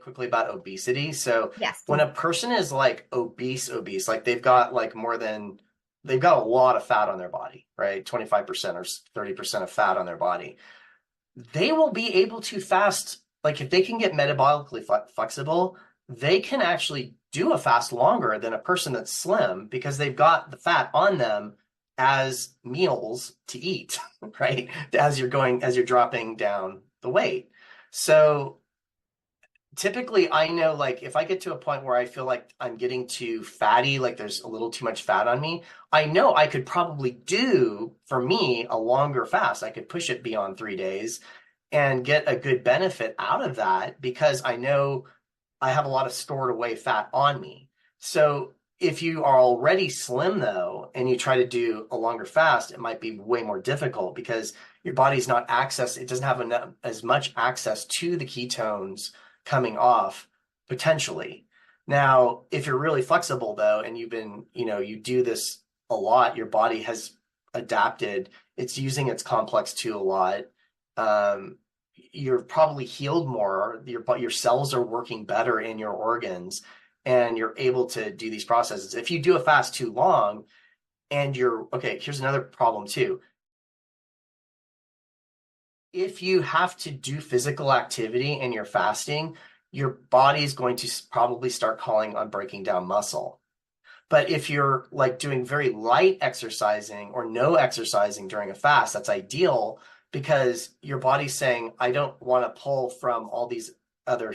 Quickly about obesity. So Yes. when a person is like obese, like they've got like they've got a lot of fat on their body, right? 25% or 30% of fat on their body. They will be able to fast, like if they can get metabolically flexible, they can actually do a fast longer than a person that's slim because they've got the fat on them as meals to eat, right? As you're dropping down the weight. So typically I know like if I get to a point where I feel like I'm getting too fatty, like there's a little too much fat on me, I know I could probably do for me a longer fast. I could push it beyond 3 days and get a good benefit out of that because I know I have a lot of stored away fat on me. So if you are already slim though, and you try to do a longer fast, it might be way more difficult because your body's not it doesn't have enough, as much access to the ketones coming off potentially. Now, if you're really flexible though, and you do this a lot, your body has adapted, it's using its complex 2 a lot. Um, you're probably healed more, your cells are working better in your organs, and you're able to do these processes. If you do a fast too long and here's another problem too. If you have to do physical activity and you're fasting, your body is going to probably start calling on breaking down muscle. But if you're like doing very light exercising or no exercising during a fast, that's ideal because your body's saying, I don't want to pull from all these other,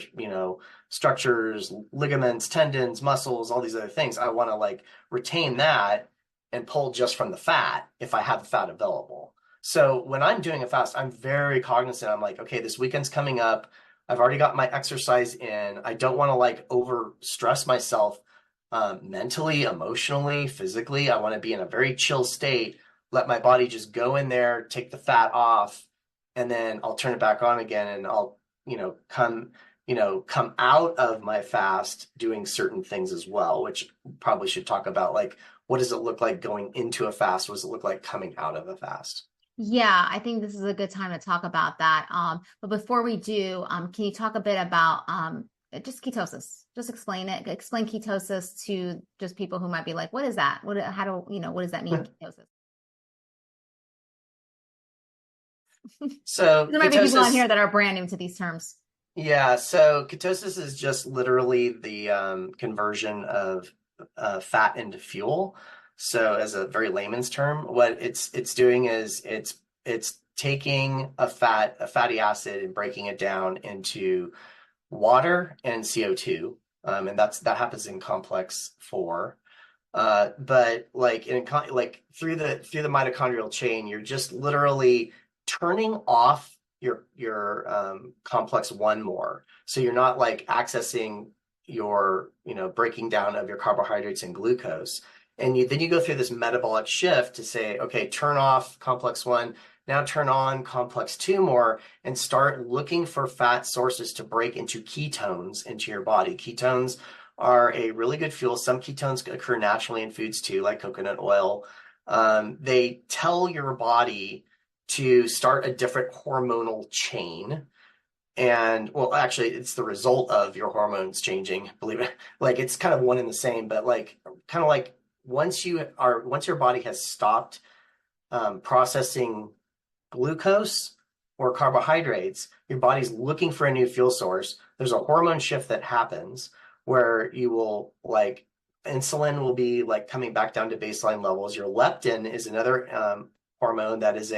structures, ligaments, tendons, muscles, all these other things. I want to like retain that and pull just from the fat if I have the fat available. So when I'm doing a fast, I'm very cognizant. I'm like, okay, this weekend's coming up. I've already got my exercise in. I don't want to like over stress myself mentally, emotionally, physically. I want to be in a very chill state, let my body just go in there, take the fat off, and then I'll turn it back on again and I'll, come out of my fast doing certain things as well, which probably should talk about like what does it look like going into a fast? What does it look like coming out of a fast? Yeah, I think this is a good time to talk about that. But before we do, can you talk a bit about just ketosis? Just explain it. Explain ketosis to just people who might be like, "What is that? What does that mean, ketosis?" So There might be people on ketosis, here that are brand new to these terms. yeah, so ketosis is just literally the conversion of fat into fuel. So, as a very layman's term, what it's doing is it's taking a fatty acid and breaking it down into water and CO2, and that happens in complex 4. But like like through the mitochondrial chain, you're just literally turning off your complex 1 more. So you're not like accessing your breaking down of your carbohydrates and glucose. And then you go through this metabolic shift to say, okay, turn off complex 1, now turn on complex 2 more, and start looking for fat sources to break into ketones into your body. Ketones are a really good fuel. Some ketones occur naturally in foods too, like coconut oil. They tell your body to start a different hormonal chain. And well, actually, it's the result of your hormones changing, believe it. Like it's kind of one and the same, but like kind of like once your body has stopped processing glucose or carbohydrates, your body's looking for a new fuel source. There's a hormone shift that happens where you will like insulin will be like coming back down to baseline levels. Your leptin is another hormone that is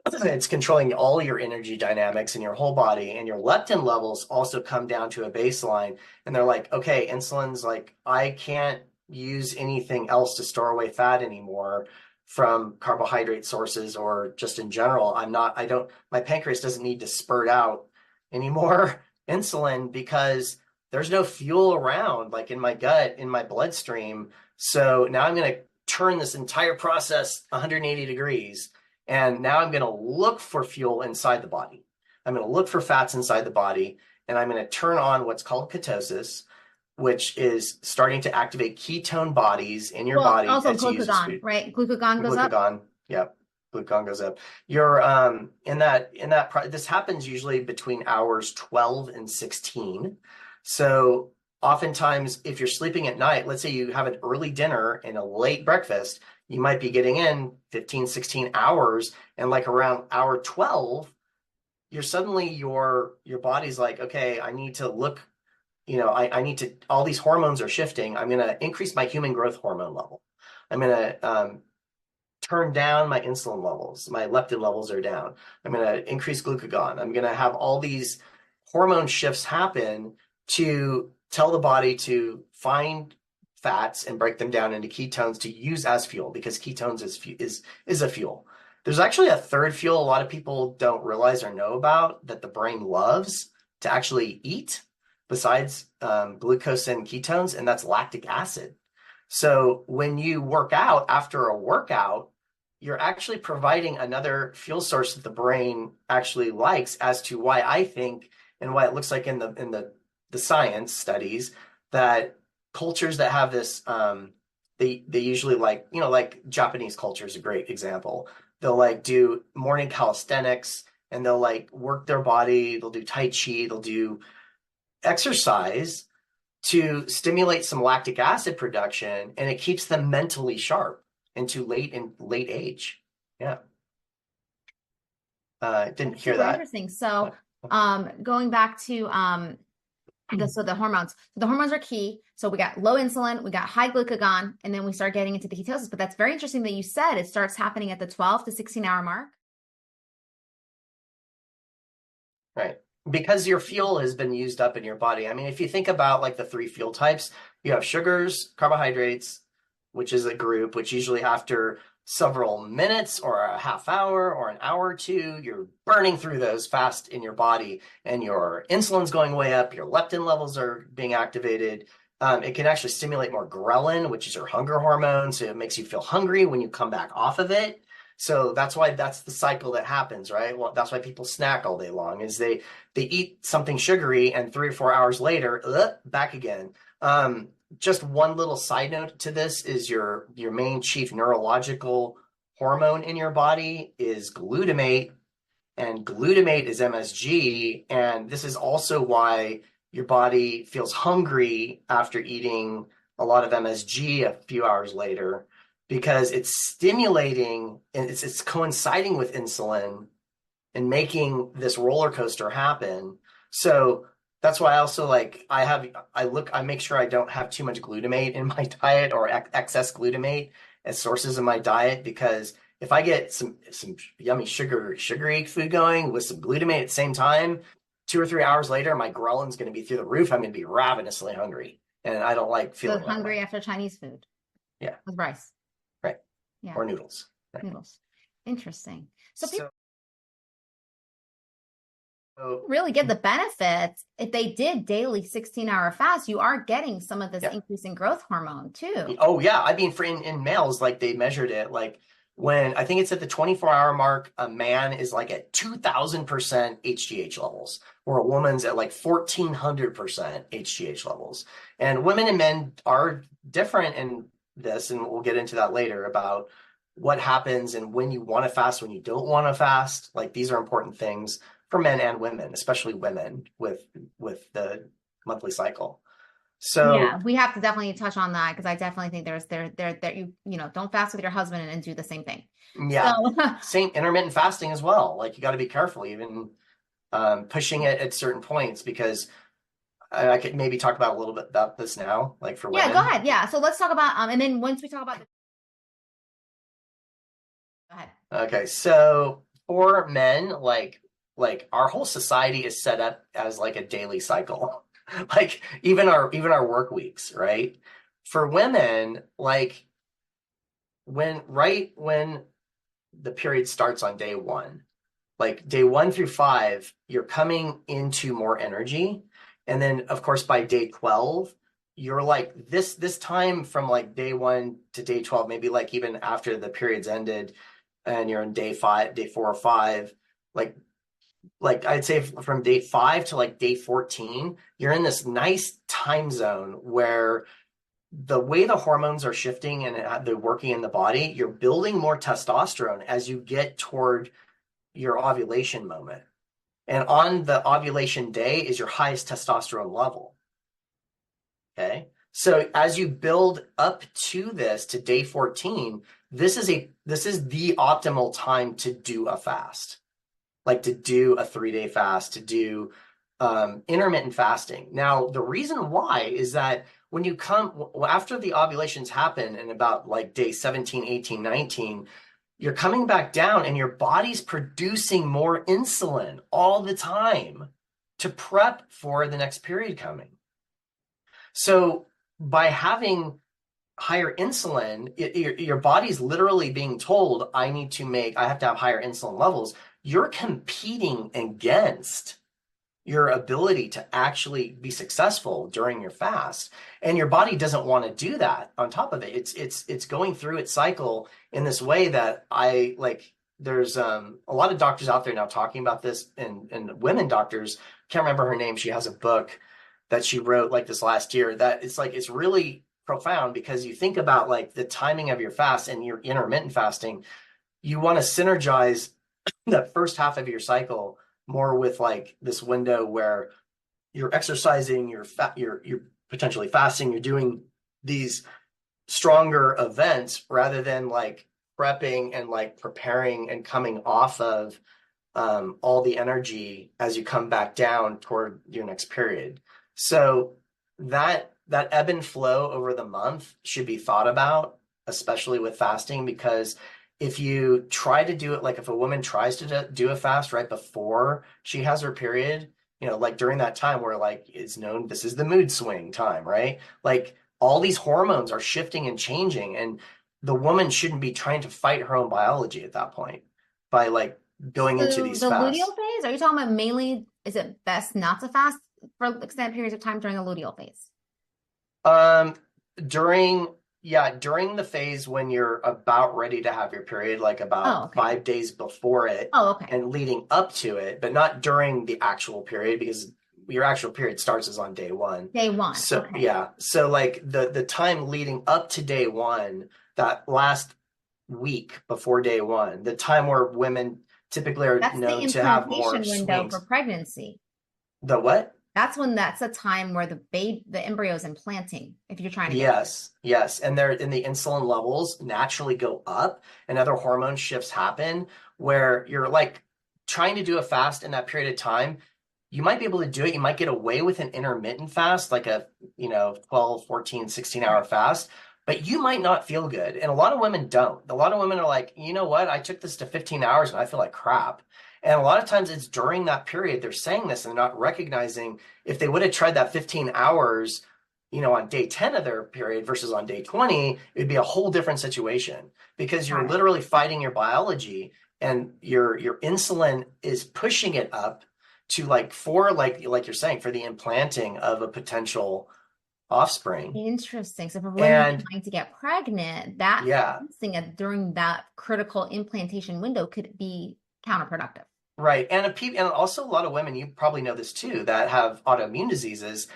it's controlling all your energy dynamics in your whole body, and your leptin levels also come down to a baseline. And they're like, okay, insulin's like, I can't use anything else to store away fat anymore from carbohydrate sources or just in general. My pancreas doesn't need to spurt out any more insulin because there's no fuel around, like in my gut, in my bloodstream. So now I'm going to turn this entire process 180 degrees. And now I'm going to look for fuel inside the body. I'm going to look for fats inside the body. and I'm going to turn on what's called ketosis, which is starting to activate ketone bodies in your Well, body also to use as glucagon, food. right? Glucagon goes up. Glucagon, yep, glucagon goes up. You're this happens usually between hours 12 and 16. So oftentimes, if you're sleeping at night, let's say you have an early dinner and a late breakfast, you might be getting in 15, 16 hours, and like around hour 12, you're suddenly your body's like, okay, I need to look, I need to, all these hormones are shifting. I'm going to increase my human growth hormone level. I'm going to turn down my insulin levels. My leptin levels are down. I'm going to increase glucagon. I'm going to have all these hormone shifts happen to tell the body to find fats and break them down into ketones to use as fuel, because ketones is a fuel. There's actually a third fuel a lot of people don't realize or know about that the brain loves to actually eat besides glucose and ketones, and that's lactic acid. So when you work out, after a workout, you're actually providing another fuel source that the brain actually likes, as to why I think, and why it looks like in the science studies, that cultures that have this, they usually like, like Japanese culture is a great example. They'll like do morning calisthenics, and they'll like work their body, they'll do tai chi, they'll do exercise to stimulate some lactic acid production, and it keeps them mentally sharp into late age. Yeah. Didn't That's hear super that. interesting. So, going back to the hormones. So the hormones are key. So we got low insulin, we got high glucagon, and then we start getting into the ketosis. But that's very interesting that you said it starts happening at the 12 to 16 hour mark. Right. Because your fuel has been used up in your body. I mean, if you think about like the three fuel types, you have sugars, carbohydrates, which is a group, which usually after several minutes or a half hour or an hour or two, you're burning through those fast in your body, and your insulin's going way up, your leptin levels are being activated. It can actually stimulate more ghrelin, which is your hunger hormone. So it makes you feel hungry when you come back off of it. So that's the cycle that happens, right? Well, that's why people snack all day long, is they eat something sugary, and 3 or 4 hours later, back again. Just one little side note to this is your main chief neurological hormone in your body is glutamate, and glutamate is MSG, and this is also why your body feels hungry after eating a lot of MSG a few hours later, because it's stimulating and it's coinciding with insulin and making this roller coaster happen. So that's why I also like I make sure I don't have too much glutamate in my diet, or excess glutamate as sources in my diet, because if I get some yummy sugary food going with some glutamate at the same time, 2 or 3 hours later, my ghrelin's going to be through the roof. I'm going to be ravenously hungry, and I don't like So feeling that hungry way. after Chinese food. Yeah, With rice. right. Yeah. Or noodles. Right. Noodles. Interesting. So people So really get the benefits. If they did daily 16-hour fast, you are getting some of this yeah. increase in growth hormone too. Oh yeah, I mean, for in males, like they measured it, like when I think it's at the 24-hour mark, a man is like at 2,000% HGH levels, or a woman's at like 1,400% HGH levels. And women and men are different in this, and we'll get into that later about what happens and when you want to fast, when you don't want to fast. Like these are important things for men and women, especially women with the monthly cycle. Yeah, So we have to definitely touch on that because I definitely think there you know, don't fast with your husband and do the same thing. So yeah, same intermittent fasting as well. Like you got to be careful, even pushing it at certain points, because I could maybe talk about a little bit about this now, like for yeah, go women. ahead. Yeah. So let's talk about and then once we talk about go ahead. Okay, so for men, like our whole society is set up as like a daily cycle. Like even our work weeks, right? For women, like when the period starts on day one, like day 1 through 5, you're coming into more energy. And then of course by day 12, you're like this time from like day 1 to day 12, maybe like even after the period's ended and you're in day 5, day 4 or 5, like like I'd say from day 5 to like day 14, you're in this nice time zone where the way the hormones are shifting and they're working in the body, you're building more testosterone as you get toward your ovulation moment. And on the ovulation day is your highest testosterone level. Okay. So as you build up to this to day 14, this is the optimal time to do a fast, like to do a 3-day fast, to do intermittent fasting. Now, the reason why is that when you come after the ovulations happen in about like day 17, 18, 19, you're coming back down and your body's producing more insulin all the time to prep for the next period coming. So by having higher insulin, your body's literally being told, I have to have higher insulin levels. You're competing against your ability to actually be successful during your fast. And your body doesn't want to do that on top of it. It's going through its cycle in this way that I like there's a lot of doctors out there now talking about this and women doctors, can't remember her name. She has a book that she wrote like this last year that it's like it's really profound because you think about like the timing of your fast and your intermittent fasting, you want to synergize the first half of your cycle more with like this window where you're exercising, you're potentially fasting, you're doing these stronger events rather than like prepping and like preparing and coming off of all the energy as you come back down toward your next period. So that ebb and flow over the month should be thought about, especially with fasting, because if you try to do it, like if a woman tries to do a fast right before she has her period, like during that time where like it's known this is the mood swing time, right? Like all these hormones are shifting and changing, and the woman shouldn't be trying to fight her own biology at that point by like going into So these the fasts. luteal phase, are you talking about mainly, is it best not to fast for extended periods of time during the luteal phase? Um, during during the phase when you're about ready to have your period, like Oh, about okay. 5 days before it Oh, okay. and leading up to it, but not during the actual period because your actual period starts is on day one. Day one. So Okay. yeah, so like the time leading up to day one, that last week before day one, the time where women typically are That's the known to have more implantation window for swings. pregnancy. The what? That's a time where the embryo is implanting if you're trying to get pregnant. Yes, yes. And the insulin levels naturally go up and other hormone shifts happen where you're like trying to do a fast in that period of time. You might be able to do it. You might get away with an intermittent fast, like a, 12, 14, 16 hour Right. fast, but you might not feel good. And a lot of women don't. A lot of women are like, you know what? I took this to 15 hours and I feel like crap. And a lot of times it's during that period they're saying this and they're not recognizing if they would have tried that 15 hours on day 10 of their period versus on day 20, it'd be a whole different situation because you're Got it. literally fighting your biology and your insulin is pushing it up to like you're saying for the implanting of a potential offspring. Interesting. So for women And trying to get pregnant, that yeah, fasting during that critical implantation window could be counterproductive. right. And also a lot of women, you probably know this too, that have autoimmune diseases.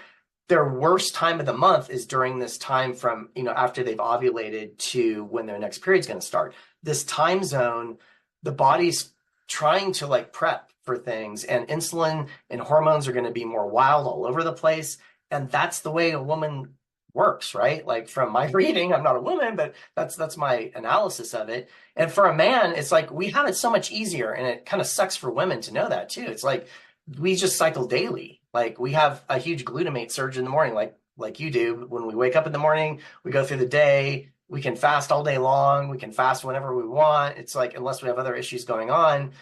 Their worst time of the month is during this time from, after they've ovulated to when their next period's going to start. This time zone, the body's trying to like prep for things, and insulin and hormones are going to be more wild all over the place. And that's the way a woman works, right? Like from my reading, I'm not a woman, but that's my analysis of it. And for a man, it's like we have it so much easier, and it kind of sucks for women to know that too. It's like we just cycle daily. Like we have a huge glutamate surge in the morning, like you do. When we wake up in the morning, we go through the day. We can fast all day long. We can fast whenever we want. It's like unless we have other issues going on,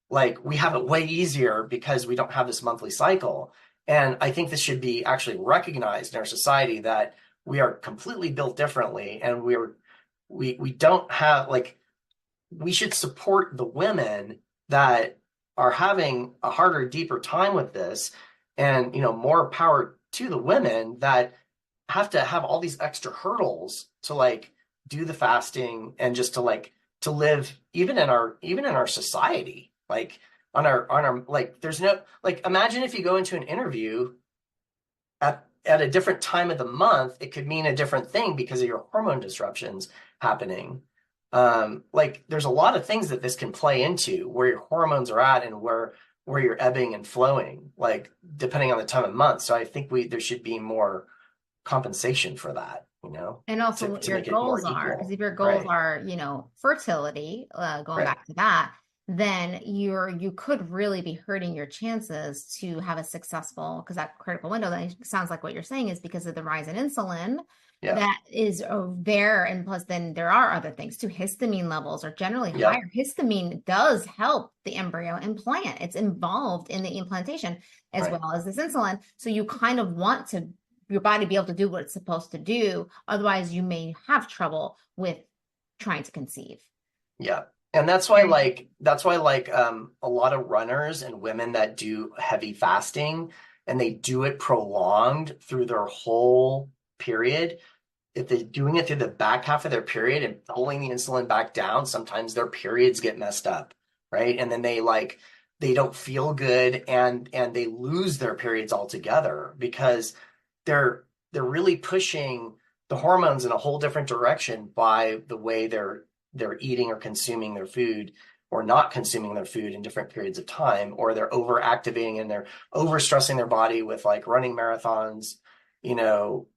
like we have it way easier because we don't have this monthly cycle. And I think this should be actually recognized in our society that we are completely built differently, and we don't have like we should support the women that are having a harder, deeper time with this, and more power to the women that have to have all these extra hurdles to like do the fasting and just to like to live even in our society. Like on our like there's no like imagine if you go into an interview at a different time of the month, it could mean a different thing because of your hormone disruptions happening. Like there's a lot of things that this can play into where your hormones are at and where you're ebbing and flowing, like depending on the time of month. So I think there should be more compensation for that, And also what to your make it more goals are, because equal. if your goals Right. are, fertility, going Right. back to that, then you could really be hurting your chances to have a successful, because that critical window, that sounds like what you're saying is because of the rise in insulin Yeah. that is there. And plus then there are other things too. Histamine levels are generally Yeah. higher. Histamine does help the embryo implant. It's involved in the implantation as Right. well as this insulin. So you kind of want to your body be able to do what it's supposed to do. Otherwise, you may have trouble with trying to conceive. Yeah. And that's why a lot of runners and women that do heavy fasting and they do it prolonged through their whole period, if they're doing it through the back half of their period and pulling the insulin back down, sometimes their periods get messed up, right? And then they don't feel good and they lose their periods altogether because they're they're really pushing the hormones in a whole different direction by the way they're eating or consuming their food or not consuming their food in different periods of time, or they're overactivating and they're overstressing their body with like running marathons, you know,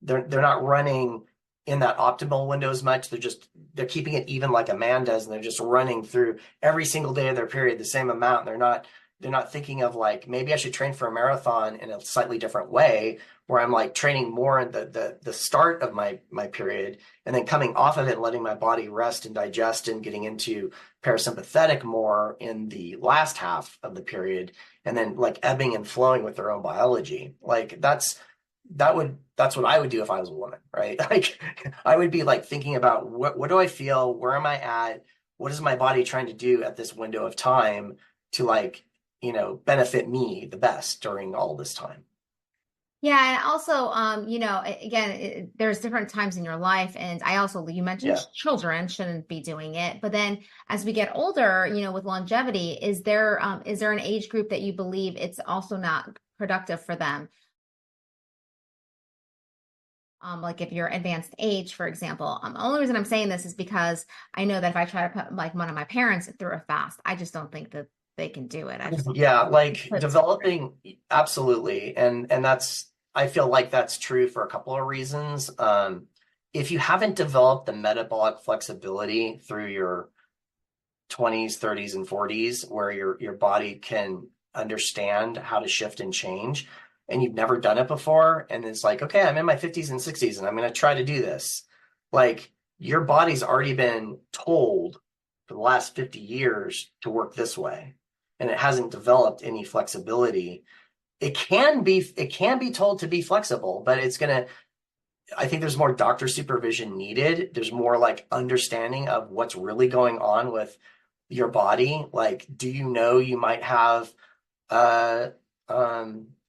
they're not running in that optimal window as much. They're keeping it even like a man does, and they're just running through every single day of their period the same amount. And they're not thinking of like maybe I should train for a marathon in a slightly different way, where I'm like training more in the start of my period and then coming off of it, letting my body rest and digest and getting into parasympathetic more in the last half of the period, and then like ebbing and flowing with their own biology. Like that's what I would do if I was a woman, right? Like I would be like thinking about what do I feel? Where am I at? What is my body trying to do at this window of time to like, benefit me the best during all this time? Yeah, and also, again, there's different times in your life, and you mentioned Yeah. children shouldn't be doing it, but then as we get older, with longevity, is there an age group that you believe it's also not productive for them? Like if you're advanced age, for example. The only reason I'm saying this is because I know that if I try to put like one of my parents through a fast, I just don't think that they can do it. I just don't Yeah, think like it's developing absolutely. And that's I feel like that's true for a couple of reasons. If you haven't developed the metabolic flexibility through your 20s, 30s, and 40s, where your body can understand how to shift and change, and you've never done it before, and it's like, okay, I'm in my 50s and 60s, and I'm going to try to do this. Like your body's already been told for the last 50 years to work this way, and it hasn't developed any flexibility. It can be told to be flexible, but I think there's more doctor supervision needed. There's more like understanding of what's really going on with your body. Like, do you know you might have uh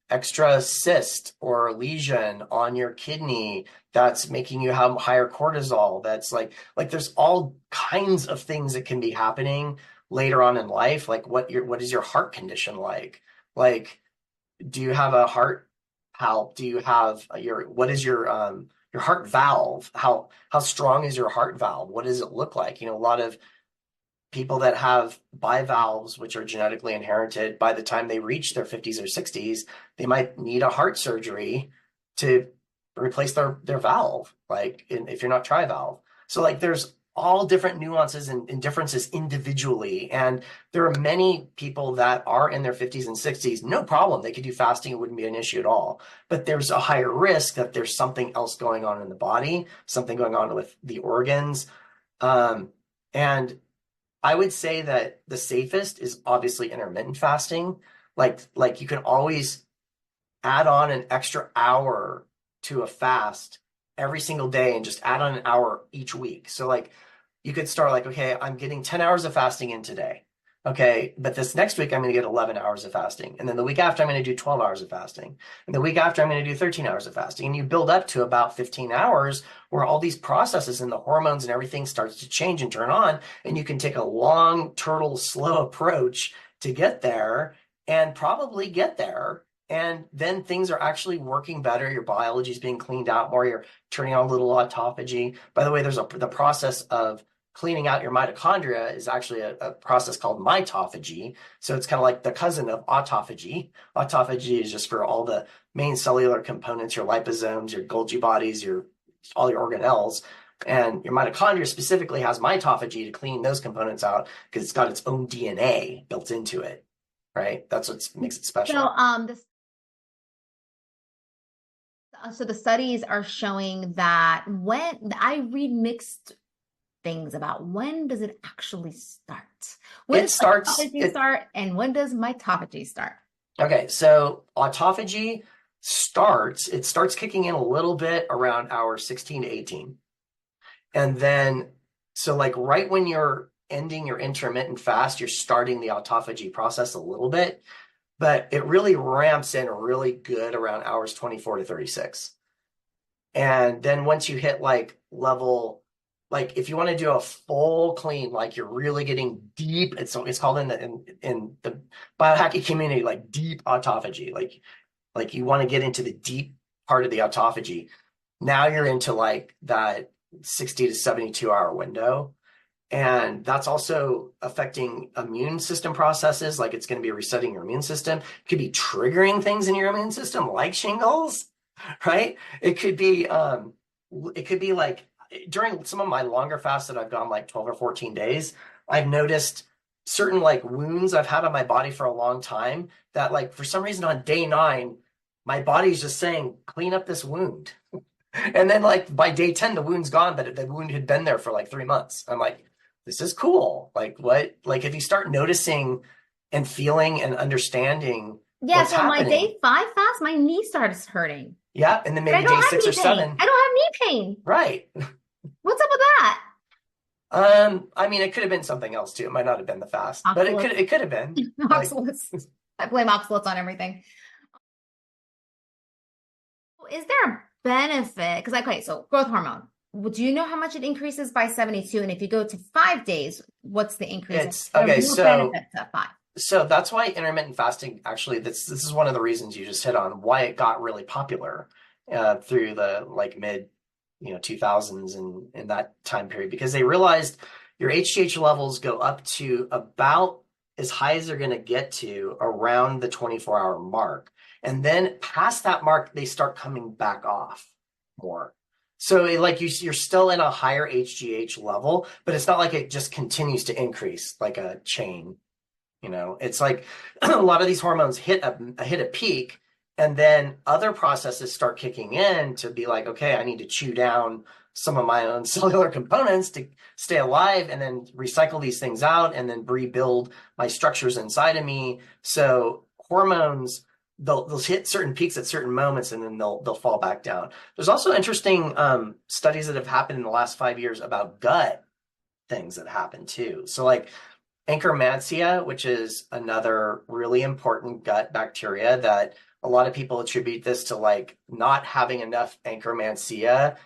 extra cyst or lesion on your kidney that's making you have higher cortisol? That's like there's all kinds of things that can be happening later on in life. Like what is your heart condition like? Like, do you have a heart palp? Do you have what is your heart valve? How strong is your heart valve? What does it look like? A lot of people that have bivalves, which are genetically inherited, by the time they reach their 50s or 60s, they might need a heart surgery to replace their valve, like if you're not trivalve. So like there's all different nuances and differences individually. And there are many people that are in their 50s and 60s, no problem. They could do fasting, it wouldn't be an issue at all. But there's a higher risk that there's something else going on in the body, something going on with the organs. And I would say that the safest is obviously intermittent fasting. Like you can always add on an extra hour to a fast every single day and just add on an hour each week. So like you could start like, okay, I'm getting 10 hours of fasting in today. Okay, but this next week I'm going to get 11 hours of fasting. And then the week after I'm going to do 12 hours of fasting. And the week after I'm going to do 13 hours of fasting. And you build up to about 15 hours where all these processes and the hormones and everything starts to change and turn on. And you can take a long, turtle, slow approach to get there and probably get there. And then things are actually working better. Your biology is being cleaned out more. You're turning on a little autophagy. By the way, there's the process of cleaning out your mitochondria is actually a process called mitophagy. So it's kind of like the cousin of autophagy. Autophagy is just for all the main cellular components, your liposomes, your Golgi bodies, all your organelles. And your mitochondria specifically has mitophagy to clean those components out because it's got its own DNA built into it, right? That's what makes it So, special. so the studies are showing that when I read mixed things about when does it actually start? When It does starts, autophagy start and when does mitophagy start? okay, so autophagy it starts kicking in a little bit around hour 16 to 18. And then, so like right when you're ending your intermittent fast, you're starting the autophagy process a little bit, but it really ramps in really good around hours 24 to 36. And then once you hit like level, like if you want to do a full clean, like you're really getting deep, it's called in the biohacking community like deep autophagy, like you want to get into the deep part of the autophagy. Now you're into like that 60 to 72 hour window. And that's also affecting immune system processes. Like it's going to be resetting your immune system. It could be triggering things in your immune system like shingles, right? It could be like during some of my longer fasts that I've gone like 12 or 14 days, I've noticed certain like wounds I've had on my body for a long time that like for some reason on day 9, my body's just saying, clean up this wound. And then like by day 10, the wound's gone, but the wound had been there for like 3 months. I'm like, this is cool. Like what, like if you start noticing and feeling and understanding Yeah, what's so my happening, day 5 fast, my knee starts hurting. yeah, and then But I maybe don't day have 6 or knee pain. 7, I don't have knee pain. right. What's up with that? I mean, it could have been something else too. It might not have been the fast, but Oxalates. it could have been like, Oxalates. I blame oxalates on everything. Is there a benefit? Because okay, so growth hormone. Do you know how much it increases by 72? And if you go to 5 days, what's the increase? Is it's there okay. more benefit to 5? So that's why intermittent fasting actually, this is one of the reasons you just hit on why it got really popular through the like mid 2000s and in that time period, because they realized your HGH levels go up to about as high as they're going to get to around the 24-hour mark. And then past that mark, they start coming back off more. So like you're still in a higher HGH level, but it's not like it just continues to increase like a chain. It's like a lot of these hormones hit a peak, and then other processes start kicking in to be like, okay, I need to chew down some of my own cellular components to stay alive, and then recycle these things out, and then rebuild my structures inside of me. So hormones, they'll hit certain peaks at certain moments, and then they'll fall back down. There's also interesting studies that have happened in the last 5 years about gut things that happen too. So like Akkermansia, which is another really important gut bacteria that a lot of people attribute this to like not having enough Akkermansia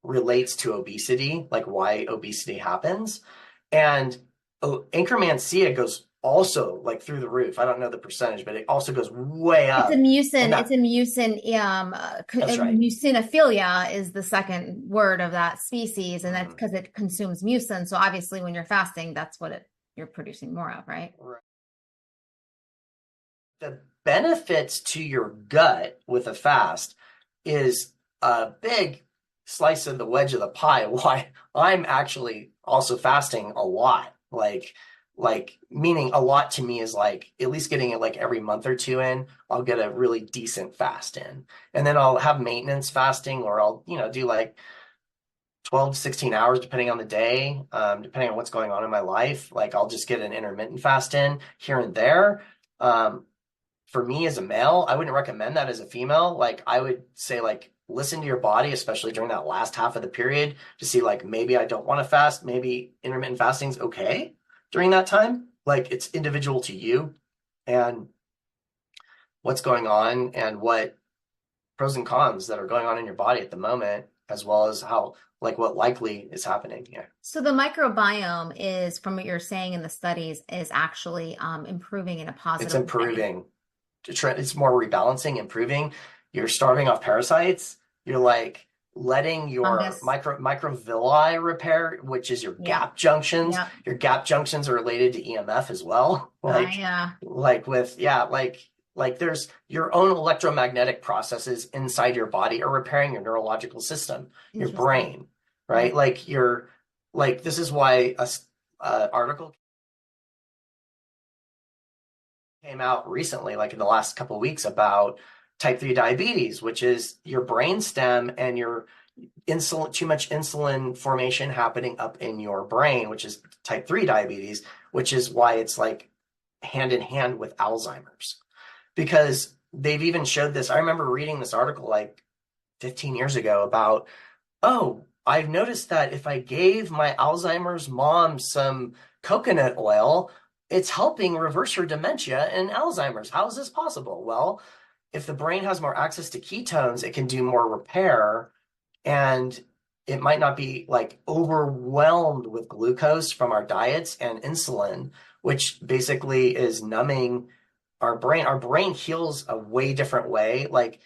relates to obesity, like why obesity happens. And Akkermansia goes also like through the roof. I don't know the percentage, but it also goes way It's a up. And mucin. It's that, a mucin. that's right. Mucinophilia is the second word of that species, and that's Mhm. because it consumes mucin. So obviously, when you're fasting, that's what you're producing more of, right? Right. The benefits to your gut with a fast is a big slice of the wedge of the pie. Why I'm actually also fasting a lot. Like meaning a lot to me is like at least getting it like every month or two in, I'll get a really decent fast in. And then I'll have maintenance fasting, or I'll, do like 12 to 16 hours depending on the day, depending on what's going on in my life. Like I'll just get an intermittent fast in here and there. Um, for me as a male, I wouldn't recommend that as a female. Like I would say like listen to your body, especially during that last half of the period to see like maybe I don't want to fast, maybe intermittent fasting's okay during that time. like it's individual to you and what's going on and what pros and cons that are going on in your body at the moment, as well as how, like, what likely is happening here. So the microbiome is, from what you're saying in the studies, is actually improving in a It's positive way. improving. It's more rebalancing, improving. You're starving off parasites. You're like letting your Fungus. microvilli repair, which is your Yep. gap junctions. Yep. Your gap junctions are related to EMF as well. Like with, yeah, like there's your own electromagnetic processes inside your body are repairing your neurological system, your Interesting. brain, right? Like you're like, this is why a article came out recently, like in the last couple of weeks, about type 3 diabetes, which is your brain stem and your insulin, too much insulin formation happening up in your brain, which is type 3 diabetes, which is why it's like hand in hand with Alzheimer's. Because they've even showed this. I remember reading this article like 15 years ago about, oh, I've noticed that if I gave my Alzheimer's mom some coconut oil, it's helping reverse her dementia and Alzheimer's. How is this possible? Well, if the brain has more access to ketones, it can do more repair, and it might not be like overwhelmed with glucose from our diets and insulin, which basically is numbing our brain. Our brain heals a way different way. Like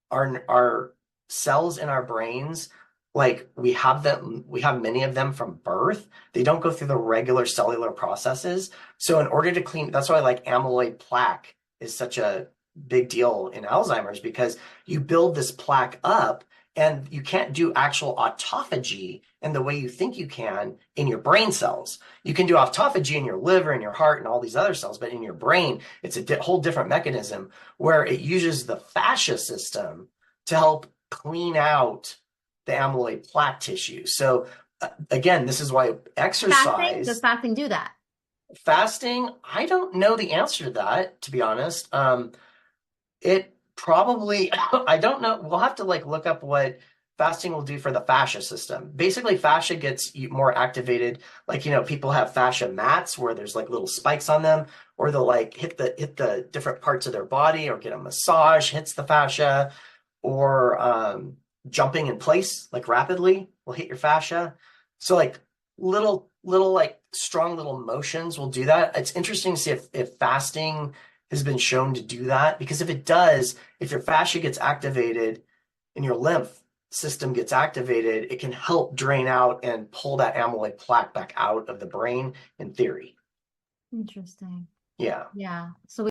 our cells in our brains, like we have many of them from birth. They don't go through the regular cellular processes. So in order to clean, that's why like amyloid plaque is such a big deal in Alzheimer's, because you build this plaque up and you can't do actual autophagy in the way you think you can in your brain cells. You can do autophagy in your liver and your heart and all these other cells, but in your brain, it's a whole different mechanism where it uses the fascia system to help clean out the amyloid plaque tissue. So again, this is why exercise. Does fasting do that? Fasting, I don't know the answer to that, to be honest. It probably, I don't know. We'll have to like look up what fasting will do for the fascia system. Basically, fascia gets more activated. Like, you know, people have fascia mats where there's like little spikes on them, or they'll like hit the different parts of their body, or get a massage, hits the fascia, or jumping in place like rapidly will hit your fascia. So like little like strong little motions will do that. It's interesting to see if fasting has been shown to do that, because if it does, if your fascia gets activated and your lymph system gets activated, it can help drain out and pull that amyloid plaque back out of the brain, in theory. Interesting. Yeah. Yeah. So